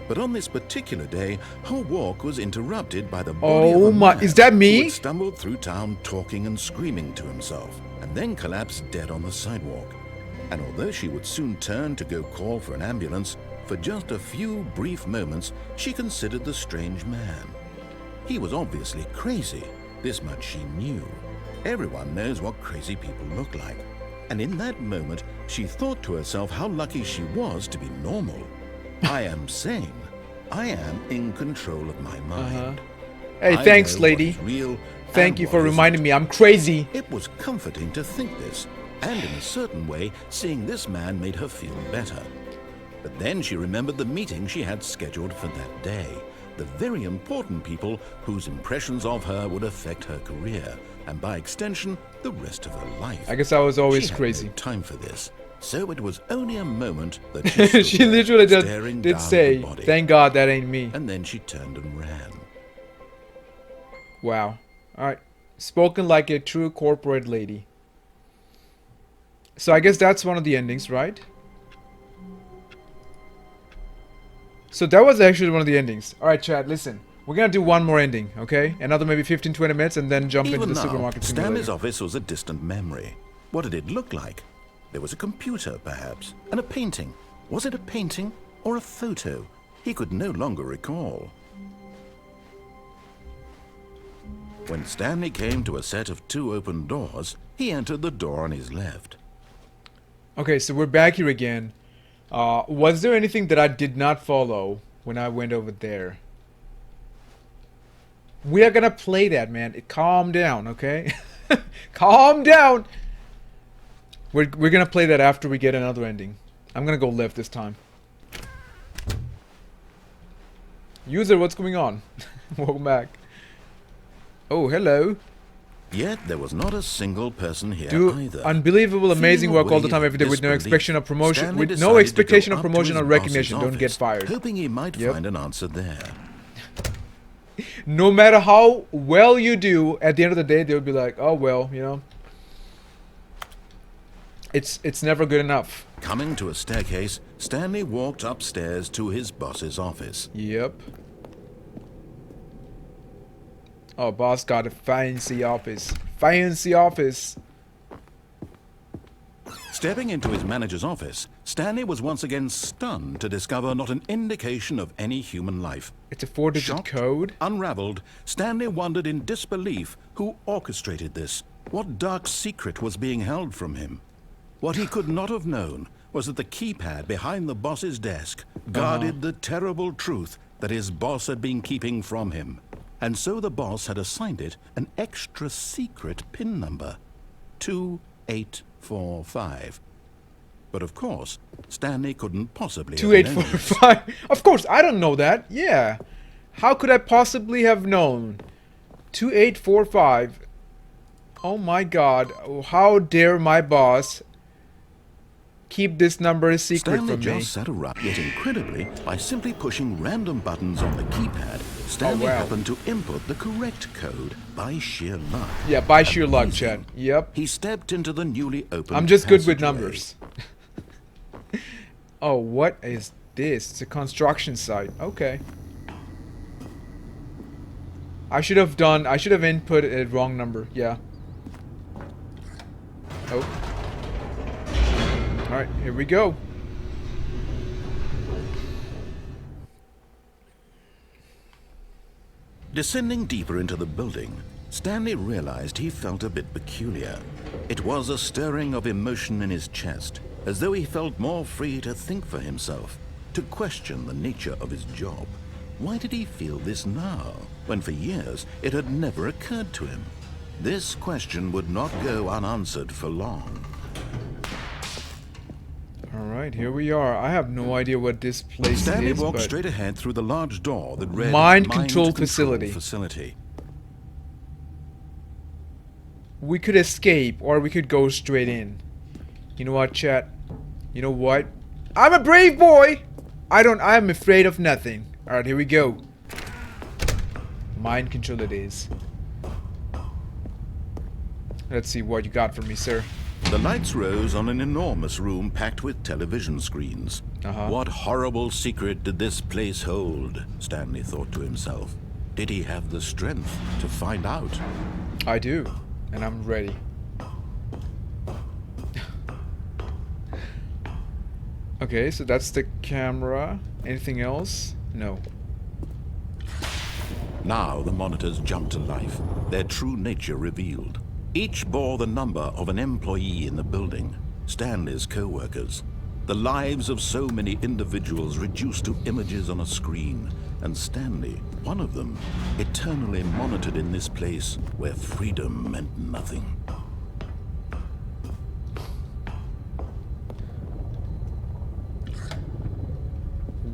But on this particular day, her walk was interrupted by the body of Oh a my- man is that who me? had stumbled through town talking and screaming to himself, and then collapsed dead on the sidewalk. And although she would soon turn to go call for an ambulance, for just a few brief moments she considered the strange man. He was obviously crazy, this much she knew. Everyone knows what crazy people look like. And in that moment, she thought to herself how lucky she was to be normal. I am sane. I am in control of my mind. Hey, I thanks, know lady. what is real Thank and you what for isn't. reminding me I'm crazy. It was comforting to think this, and in a certain way, seeing this man made her feel better. But then she remembered the meeting she had scheduled for that day, the very important people whose impressions of her would affect her career, and by extension, the rest of her life. I guess I was always She had crazy. no time for this, so it was only a moment that she stood She there, literally staring did down at say, the body, thank God that ain't me. and then she turned and ran. Wow. Alright. Spoken like a true corporate lady. So I guess that's one of the endings, right? So that was actually one of the endings. Alright, Chad, listen. We're gonna do one more ending, okay? Another maybe 15-20 minutes and then jump into Even the now, supermarket Stanley's simulator. office was a distant memory. What did it look like? There was a computer, perhaps, and a painting. Was it a painting or a photo? He could no longer recall. When Stanley came to a set of 2 open doors, he entered the door on his left. Okay, so we're back here again. Was there anything that I did not follow when I went over there? We are gonna play that, man. Calm down, okay? Calm down! We're gonna play that after we get another ending. I'm gonna go left this time. User, what's going on? Welcome back. Oh, hello. Yet there was not a single person here Do either. unbelievable, amazing Feeling a work all the wave time, of every day, with no disbelief, expectation of promotion, Stanley with no decided to expectation go of up to promotion his or boss's recognition. Don't get office, fired. hoping he might Yep. find an answer there. No matter how well you do, at the end of the day, they'll be like, "Oh well, you know, it's never good enough." Coming to a staircase, Stanley walked upstairs to his boss's office. Yep. Oh, boss got a fancy office. Fancy office. Stepping into his manager's office, Stanley was once again stunned to discover not an indication of any human life. It's a 4-digit Shocked, code. unraveled, Stanley wondered in disbelief who orchestrated this. What dark secret was being held from him? What he could not have known was that the keypad behind the boss's desk guarded the terrible truth that his boss had been keeping from him. And so the boss had assigned it an extra secret PIN number, 2845. But of course, Stanley couldn't possibly have known this. 2845. Of course, I don't know that. Yeah. How could I possibly have known? 2845. Oh my god. How dare my boss keep this number a secret Stanley from me? just sat around, yet incredibly, by simply pushing random buttons on the keypad, Stanley wow. happened to input the correct code by sheer luck. Yeah, by sheer luck, Amazing. Chad. Yep. He stepped into the newly opened I'm just good with passageway. numbers. Oh, what is this? It's a construction site. Okay. I should have input a wrong number. Yeah. Oh. Alright, here we go. Descending deeper into the building, Stanley realized he felt a bit peculiar. It was a stirring of emotion in his chest, as though he felt more free to think for himself, to question the nature of his job. Why did he feel this now, when for years it had never occurred to him? This question would not go unanswered for long. Alright, here we are. I have no idea what this place Stanley is, walked but straight ahead through the large door that read Mind Control Facility. Facility. we could escape or we could go straight in. You know what, chat? You know what? I'm a brave boy! I'm afraid of nothing. Alright, here we go. Mind control it is. Let's see what you got for me, sir. The lights rose on an enormous room packed with television screens. What horrible secret did this place hold? Stanley thought to himself. Did he have the strength to find out? I do, and I'm ready. Okay, so that's the camera. Anything else? No. Now the monitors jumped to life, their true nature revealed. Each bore the number of an employee in the building, Stanley's co-workers. The lives of so many individuals reduced to images on a screen, and Stanley, one of them, eternally monitored in this place where freedom meant nothing.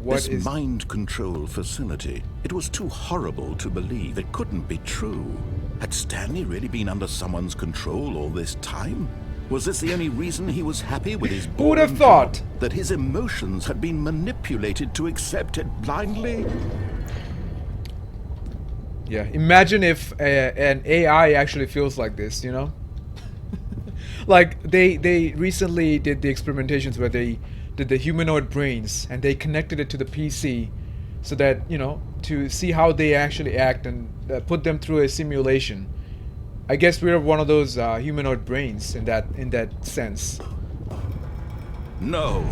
What This mind control facility, it was too horrible to believe. It couldn't be true. Had Stanley really been under someone's control all this time? Was this the only reason he was happy with his Who would have boring thought? job? That his emotions had been manipulated to accept it blindly? Yeah, imagine if an AI actually feels like this, you know? Like, they recently did the experimentations where they did the humanoid brains and they connected it to the PC so that, you know, to see how they actually act and put them through a simulation. I guess we're one of those humanoid brains in that sense. No,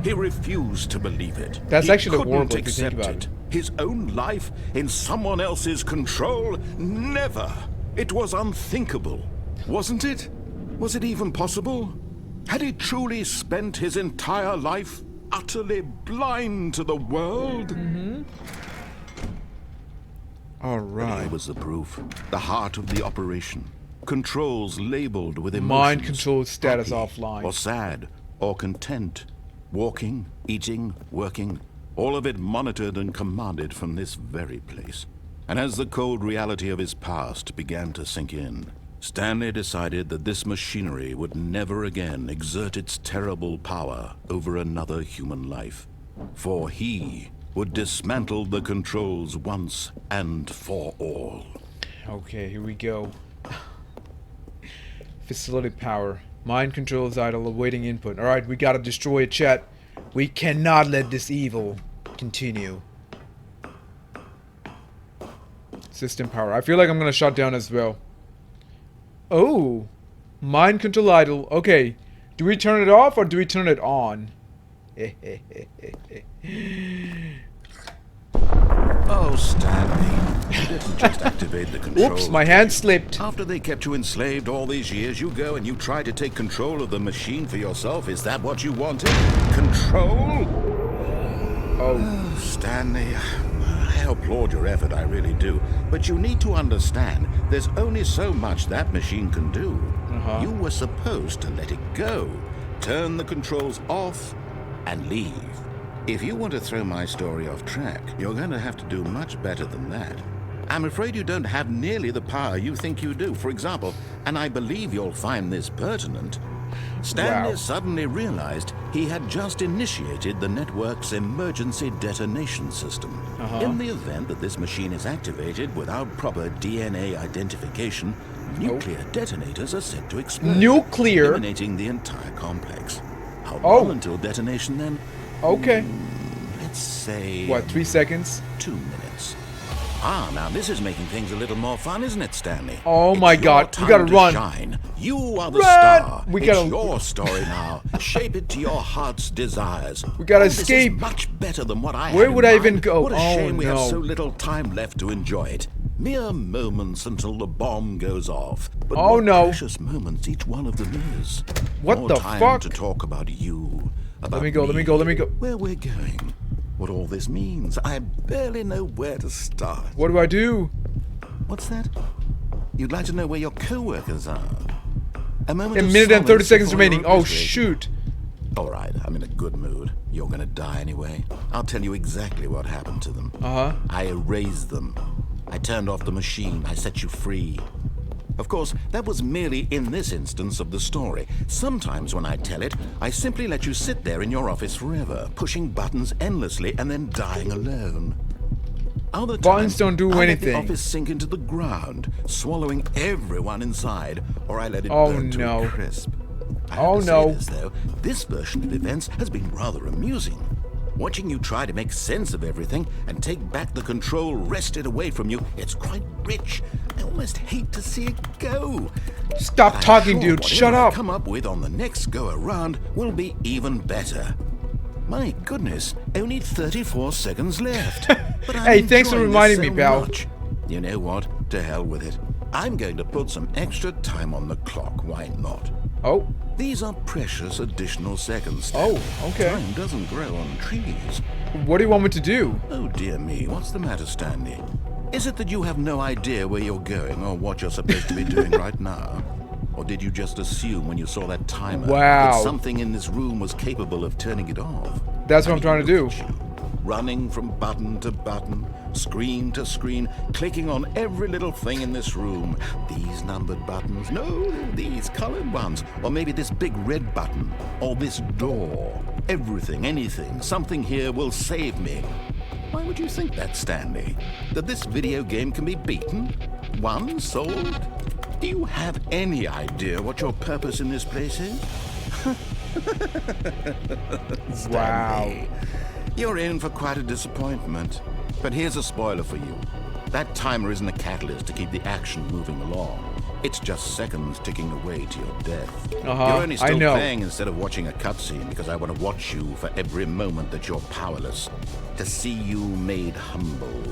he refused to believe it. That's He actually couldn't horrible if you think accept about it. His own life in someone else's control? Never. It was unthinkable, wasn't it? Was it even possible? Had he truly spent his entire life utterly blind to the world? All Here right. was the proof, the heart of the operation. Controls labeled with emotions. Mind control status happy, offline. or sad, or content. Walking, eating, working. All of it monitored and commanded from this very place. And as the cold reality of his past began to sink in, Stanley decided that this machinery would never again exert its terrible power over another human life. For he would dismantle the controls once and for all. Okay, here we go. Facility power. Mind controls idle, awaiting input. Alright, we gotta destroy it, chat. We cannot let this evil continue. System power. I feel like I'm gonna shut down as well. Oh! Mind control idle. Okay. Do we turn it off or do we turn it on? Oh, Stanley. You didn't just activate the controls. Oops, my hand slipped. After they kept you enslaved all these years, you go and you try to take control of the machine for yourself. Is that what you wanted? Control? Oh. Stanley, I applaud your effort, I really do. But you need to understand, there's only so much that machine can do. You were supposed to let it go. Turn the controls off and leave. If you want to throw my story off track, you're going to have to do much better than that. I'm afraid you don't have nearly the power you think you do. For example, and I believe you'll find this pertinent, Stanley suddenly realized he had just initiated the network's emergency detonation system. In the event that this machine is activated without proper DNA identification, nuclear detonators are set to explode, eliminating the entire complex. How long until detonation then? Okay. Let's say... What, 3 seconds? 2 minutes. Now this is making things a little more fun, isn't it, Stanley? Oh my God, we gotta run. Shine. You are the star. It's your story now. Shape it to your heart's desires. We gotta This escape. is much better than what I had Where in would I even mind. go? What a Oh, shame we have no. so little time left to enjoy it. Mere moments until the bomb goes off. But Oh, what no. precious moments each one of them is. What More the time fuck? to talk about you. About Let me go, let me go, let me go. Where we're going. What all this means. I barely know where to start. What do I do? What's that? You'd like to know where your co-workers are? A moment A of minute and 30 silence seconds before remaining. you're Oh, obliterated. shoot. Alright, I'm in a good mood. You're gonna die anyway. I'll tell you exactly what happened to them. I erased them. I turned off the machine. I set you free. Of course, that was merely in this instance of the story. Sometimes when I tell it, I simply let you sit there in your office forever, pushing buttons endlessly and then dying alone. Other Buttons times, don't do I let anything. the office sink into the ground, swallowing everyone inside, or I let it Oh, burn to no. a crisp. I Oh, have to no. say this, though, this version of events has been rather amusing. Watching you try to make sense of everything and take back the control wrested away from you, it's quite rich. I almost hate to see it go. Stop But I'm talking, sure dude. whatever Shut I up. come up with on the next go around will be even better. My goodness, only 34 seconds left. But I'm Hey, thanks for enjoying reminding this me, so pal. much. You know what? To hell with it. I'm going to put some extra time on the clock. Why not? Oh. These are precious additional seconds. Oh, okay. Time doesn't grow on trees. What do you want me to do? Oh dear me, what's the matter, Stanley? Is it that you have no idea where you're going or what you're supposed to be doing right now? Or did you just assume when you saw that timer Wow. that something in this room was capable of turning it off? That's what I'm trying to do. Look at you, running from button to button, screen to screen, clicking on every little thing in this room. These numbered buttons, no, these colored ones, or maybe this big red button, or this door. Everything, anything, something here will save me. Why would you think that, Stanley? That this video game can be beaten? Won? Sold? Do you have any idea what your purpose in this place is? Stanley, you're in for quite a disappointment. But here's a spoiler for you. That timer isn't a catalyst to keep the action moving along. It's just seconds ticking away to your death. You're only I still know. playing instead of watching a cutscene because I want to watch you for every moment that you're powerless. To see you made humble.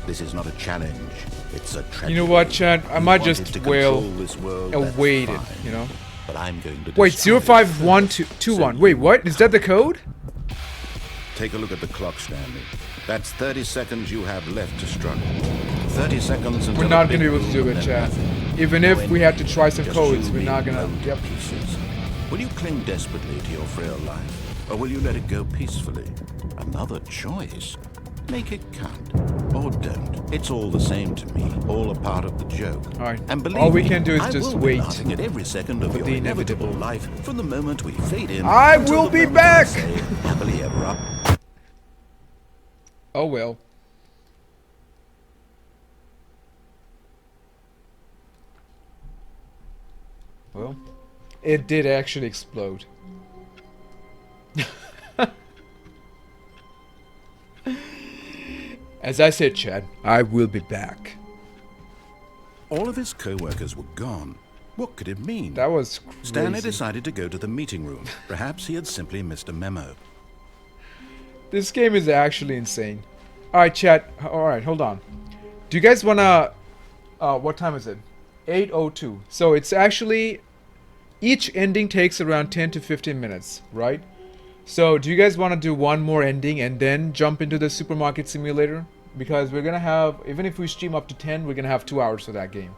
This is not a challenge. It's a tragedy. You know what, Chad? I You might wanted just to wail control this world, and that's wait it, fine. you know? But I'm going to Wait, destroy it 051221. Wait, what? Is that the code? Take a look at the clock, Stanley. That's 30 seconds you have left to struggle. 30 seconds until We're not a big gonna be able to do boom it, and chat. nothing. Even if we had to try some Just codes, you we're being not gonna... blown to Yep. pieces. Will you cling desperately to your frail life, or will you let it go peacefully? Another choice. Make it count, or don't. It's all the same to me, all a part of the joke. Alright. And believe All we me, can do is I just will be wait laughing at every second of for your the inevitable inevitable. life from the moment we fade in. I until will the be moment I back! say, happily ever up. Oh well. Well, it did actually explode. As I said, Chad, I will be back. All of his co-workers were gone. What could it mean? That was crazy. Stanley decided to go to the meeting room. Perhaps he had simply missed a memo. This game is actually insane. Alright, chat. Alright, hold on. Do you guys wanna... what time is it? 8:02. So it's actually... Each ending takes around 10 to 15 minutes, right? So do you guys want to do one more ending and then jump into the supermarket simulator? Because we're gonna have... Even if we stream up to 10, we're gonna have 2 hours for that game.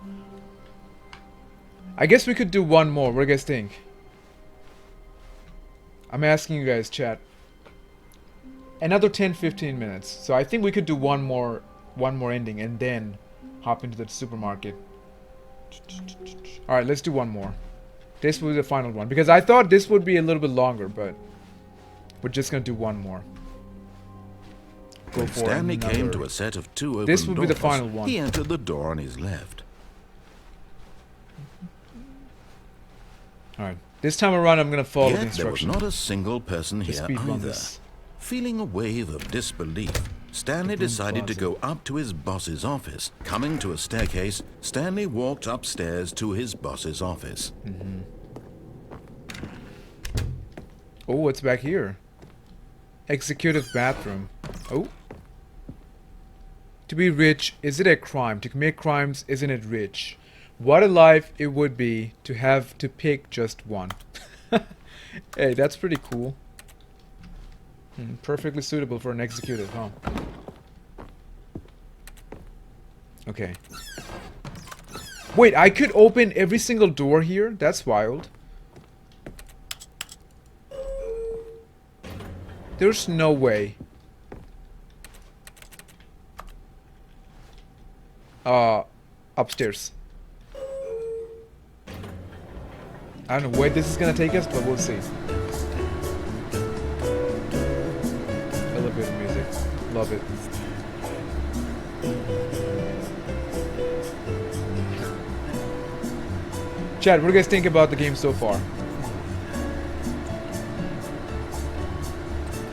I guess we could do one more. What do you guys think? I'm asking you guys, chat. Another 10-15 minutes. So I think we could do one more ending and then hop into the supermarket. Alright, let's do one more. This will be the final one. Because I thought this would be a little bit longer, but we're just gonna do one more. Go for Stanley another. came to a set of 2 open This will be the doors. final one. He entered the door on his left. Alright. This time around I'm gonna follow the Yet there was instructions. not a single person The here speed run either. this. Feeling a wave of disbelief, Stanley decided to go up to his boss's office. Coming to a staircase, Stanley walked upstairs to his boss's office. Oh, what's back here? Executive bathroom. Oh. To be rich, is it a crime? To commit crimes, isn't it rich? What a life it would be to have to pick just one. Hey, that's pretty cool. Perfectly suitable for an executive, huh? Okay. Wait, I could open every single door here? That's wild. There's no way. Upstairs. I don't know where this is gonna take us, but we'll see. Elevator music. Love it. Chad, what do you guys think about the game so far?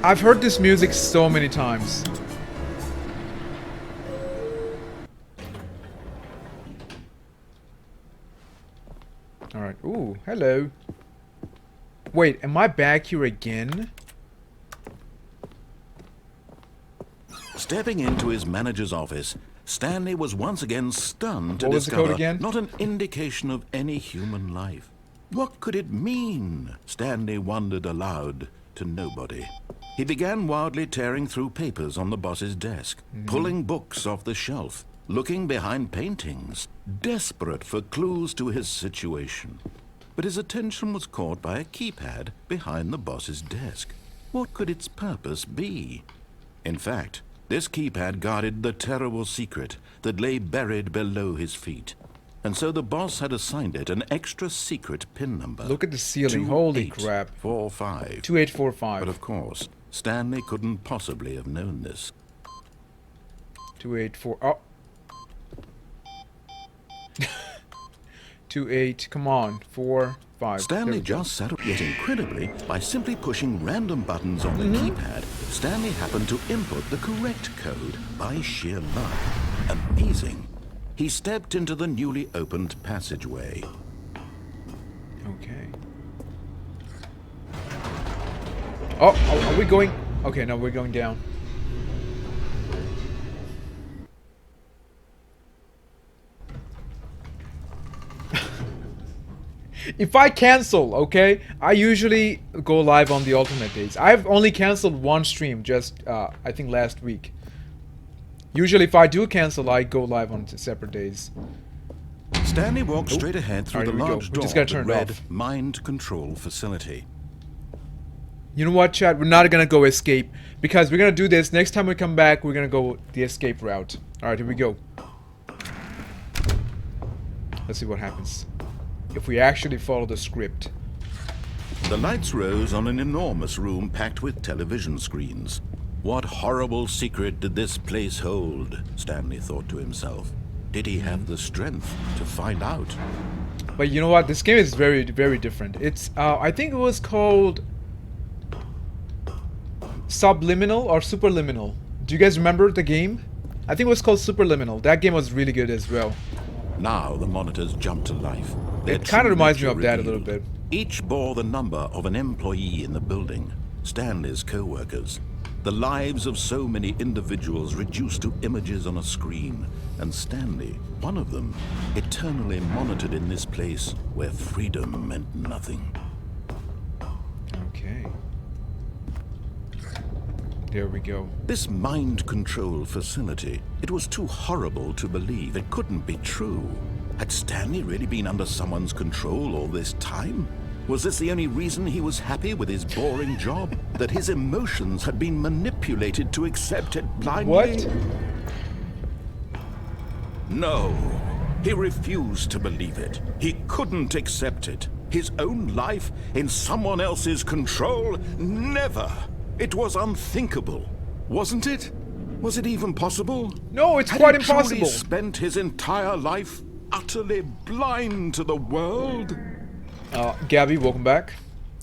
I've heard this music so many times. Alright. Ooh, hello. Wait, am I back here again? Stepping into his manager's office, Stanley was once again stunned to What was the code discover again? not an indication of any human life. What could it mean? Stanley wondered aloud to nobody. He began wildly tearing through papers on the boss's desk, pulling books off the shelf, looking behind paintings, desperate for clues to his situation. But his attention was caught by a keypad behind the boss's desk. What could its purpose be? In fact, this keypad guarded the terrible secret that lay buried below his feet. And so the boss had assigned it an extra secret PIN number. Look at the ceiling. Holy crap. 2845. 2845. But of course, Stanley couldn't possibly have known this. 284. Oh. 28. Come on. 4, 5. Stanley There we go. just sat up, yet incredibly, by simply pushing random buttons on the keypad, Stanley happened to input the correct code by sheer luck. Amazing. He stepped into the newly opened passageway. Okay. Oh, are we going? Okay, no, we're going down. If I cancel, okay, I usually go live on the alternate days. I've only canceled one stream just, I think last week. Usually if I do cancel, I go live on separate days. Stanley walked straight ahead through Alright, the here we go. large We door just gotta that turn it read off. Mind Control Facility. You know what, chat? We're not gonna go escape because we're gonna do this. Next time we come back, we're gonna go the escape route. Alright, here we go. Let's see what happens. If we actually follow the script. The lights rose on an enormous room packed with television screens. What horrible secret did this place hold? Stanley thought to himself. Did he have the strength to find out? But you know what? This game is very, very different. It's, I think it was called Subliminal or Superliminal. Do you guys remember the game? I think it was called Superliminal. That game was really good as well. Now the monitors jumped to life. Their It kind true of reminds me nature of that a little revealed. bit. Each bore the number of an employee in the building, Stanley's co-workers. The lives of so many individuals reduced to images on a screen, and Stanley, one of them, eternally monitored in this place where freedom meant nothing. Okay. There we go. This mind control facility, it was too horrible to believe. It couldn't be true. Had Stanley really been under someone's control all this time? Was this the only reason he was happy with his boring job? That his emotions had been manipulated to accept it blindly? What? No. He refused to believe it. He couldn't accept it. His own life in someone else's control? Never. It was unthinkable. Wasn't it? Was it even possible? No, it's Had quite he truly impossible. spent his entire life utterly blind to the world? Gabby, welcome back.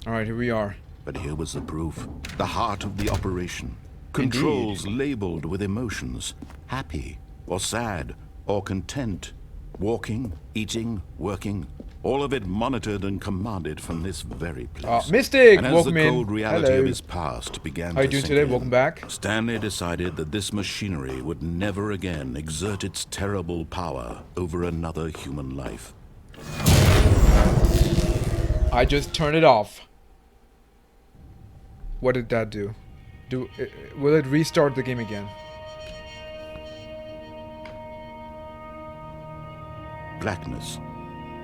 Alright, here we are. But here was the proof. The heart of the operation. Controls labeled with emotions. Happy, or sad, or content. Walking, eating, working. All of it monitored and commanded from this very place. Mystic, and as welcome the in. cold reality Hello. of his past began How you to doing sink today? in, Welcome back. Stanley decided that this machinery would never again exert its terrible power over another human life. I just turned it off. What did that do? Will it restart the game again? Blackness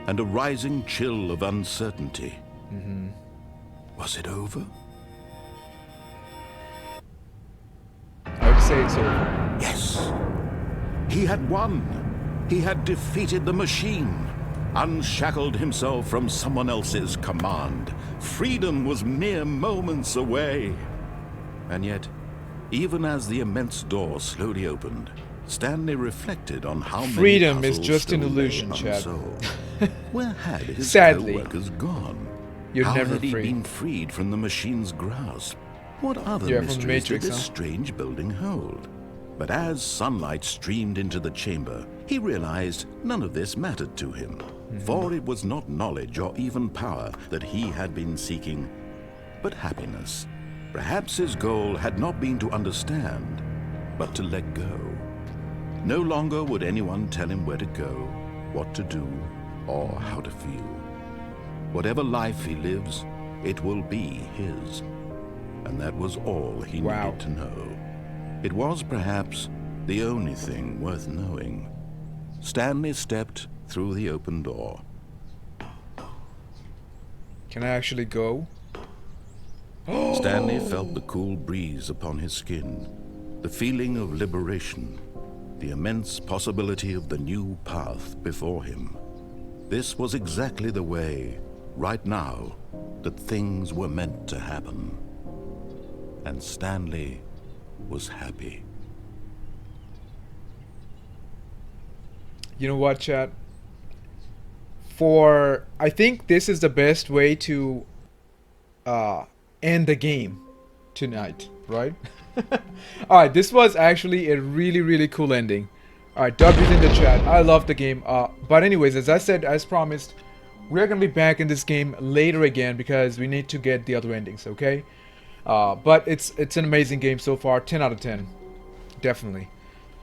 and a rising chill of uncertainty. Was it over? I would say it's over. Yes. He had won. He had defeated the machine, unshackled himself from someone else's command. Freedom was mere moments away. And yet, even as the immense door slowly opened, Stanley reflected on how Freedom many is puzzles just an still lay illusion, Chad. unsolved. Where had his Sadly, co-workers gone? you're How never had he free. been freed from the machine's grasp? What other Yeah, from the mysteries Matrix, did this huh? strange building hold? But as sunlight streamed into the chamber, he realized none of this mattered to him. For it was not knowledge or even power that he had been seeking, but happiness. Perhaps his goal had not been to understand, but to let go. No longer would anyone tell him where to go, what to do, or how to feel. Whatever life he lives, it will be his. And that was all he Wow. needed to know. It was perhaps the only thing worth knowing. Stanley stepped through the open door. Can I actually go? Stanley felt the cool breeze upon his skin, the feeling of liberation, the immense possibility of the new path before him. This was exactly the way, right now, that things were meant to happen. And Stanley was happy. You know what, chat? I think this is the best way to end the game tonight, right? Alright, this was actually a really, really cool ending. Alright, W's in the chat. I love the game. But anyways, as I said, as promised, we're gonna be back in this game later again because we need to get the other endings, okay? But it's an amazing game so far. 10 out of 10. Definitely.